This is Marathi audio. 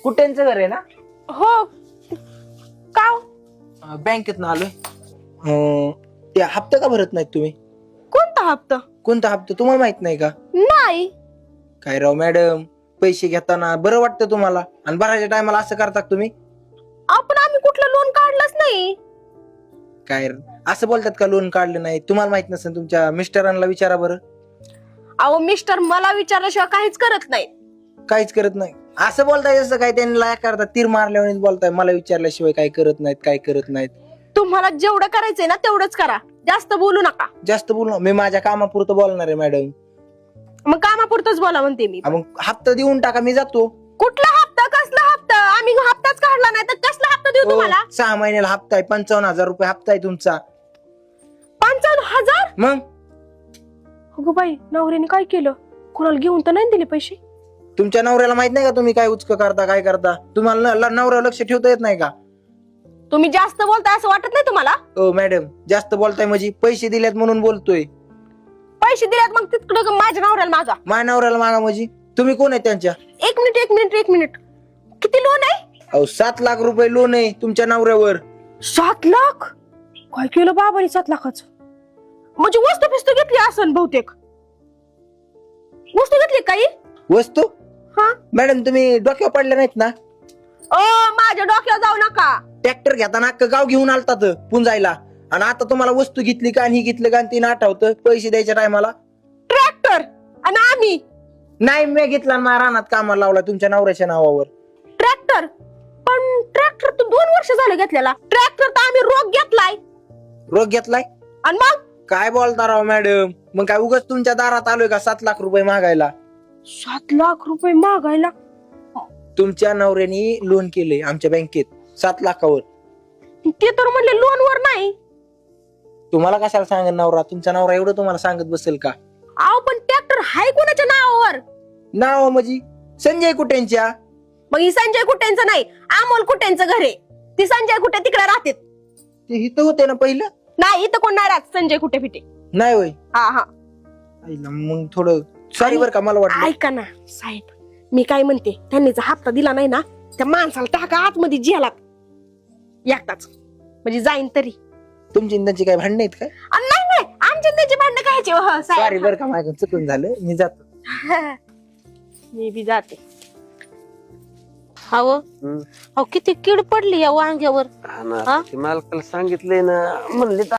कुठ्यांचं घर आहे ना? हो का बँकेत आलोय. ते हप्ता का भरत नाहीत तुम्ही? कोणता हप्ता? कोणता हप्ता तुम्हाला माहित नाही का? नाही. काय राव मॅडम, पैसे घेताना बरं वाटतं तुम्हाला आणि भरायच्या टायमाला असं करता का तुम्ही? आपण आम्ही कुठलं लोन काढलंच नाही. काय असं बोलतात का लोन काढलं नाही? तुम्हाला माहित नसेल तुमच्या मिस्टरांना विचारा बरं. अहो मिस्टर मला विचारल्याशिवाय काहीच करत नाही. काहीच करत नाही असं बोलताय जसं काय त्यांनी लायक करता तीर मारल्यावर बोलताय मला विचारल्याशिवाय काय करत नाहीत काय करत नाहीत. तुम्हाला जेवढं करायचंय ना तेवढंच करा, जास्त बोलू नका. जास्त बोलू मी माझ्या कामापुरतं बोलणार आहे मॅडम. मग कामापुरतच बोला म्हणते मी. मग हप्ता देऊन टाका मी जातो. कुठला हप्ता? कसला हप्ता? आम्ही हप्ताच काढला नाही तर कसला हप्ता देऊ तुम्हाला? 6 महिन्याला हप्ता आहे, 55,000 रुपये हप्ता आहे तुमचा. 55,000? मग अगो बाई, नवऱ्याने काय केलं? कोणाला घेऊन तर नाही दिले पैसे? तुमच्या नवऱ्याला माहित नाही का तुम्ही काय उचक करता काय करता? तुम्हाला नवऱ्यावर लक्ष ठेवता येत नाही का? तुम्ही जास्त बोलताय असं वाटत नाही तुम्हाला? ओ मॅडम, जास्त बोलताय म्हणजे पैसे दिलेत म्हणून बोलतोय. पैसे दिलेत मग तिकडे माझ्या नवऱ्याला मागा. माझ्या नवऱ्याला मागा म्हणजे तुम्ही कोण आहे त्यांच्या? एक मिनिट किती लोन आहे? अहो 7 लाख रुपये लोन आहे तुमच्या नवऱ्यावर. 7 लाख? काय केलं बाबांनी 7 लाखाचं? म्हणजे वस्तू फिस्तू घेतली असन बहुतेक. वस्तू घेतली काही? वस्तू? हा मॅडम तुम्ही डोक्यावर पडले नाहीत ना? माझ्या डोक्यावर जाऊ नका. ट्रॅक्टर घेताना अख्खं गाव घेऊन आलतात पुंजायला आणि आता तुम्हाला वस्तू घेतली का आणि ही घेतलं का आणि ती आठवतं पैसे द्यायच्या टायमाला? ट्रॅक्टर आणि आम्ही नाही मी घेतला ना रानात कामाला लावला तुमच्या नवऱ्याच्या नावावर. ट्रॅक्टर? पण ट्रॅक्टर तर 2 वर्ष झाले घेतलेला. ट्रॅक्टर तर आम्ही रोग घेतलाय. रोग घेतलाय? आणि मग काय बोलता राव मॅडम? मग काय उगाच तुमच्या दारात आलोय का 7 लाख रुपये मागायला? 7 लाख रुपये मागायला? तुमच्या नवऱ्याने लोन केलंय आमच्या बँकेत 7 लाखावर. ते तर म्हणले लोन वर नाही. तुम्हाला कशाला सांगेल नवरा? तुमचा नवरा एवढं तुम्हाला सांगत बसेल का? अहो पण ट्रॅक्टर हाय कोणाच्या नावावर? नाव म्हणजे संजय कुटेंच्या. मग ही संजय कुटेंचं नाही, अमोल कुटेंचं घर आहे. ती संजय कुटे तिकडे राहते. ते इथं होते ना पहिलं? नाही इथं कोण नाही राहत संजय कुटे फिटे. नाही होय? हा मग थोडं सॉरी बर का, मला वाटलं. ऐका ना साहेब, मी काय म्हणते, त्यांनी जर हप्ता दिला नाही ना त्या माणसाला टाका आतमध्ये जेलात एकटाच, म्हणजे जाईन तरी. तुमची त्यांची काय भांडण आहेत काय? नाही आमच्या त्यांची भांडणं कायचे सॉरी बर का, माझं चुकून झालं, मी जातो. मी बी जाते. अहो किती कीड पडली या वांग्यावर. मालकाला सांगितलंय ना म्हणले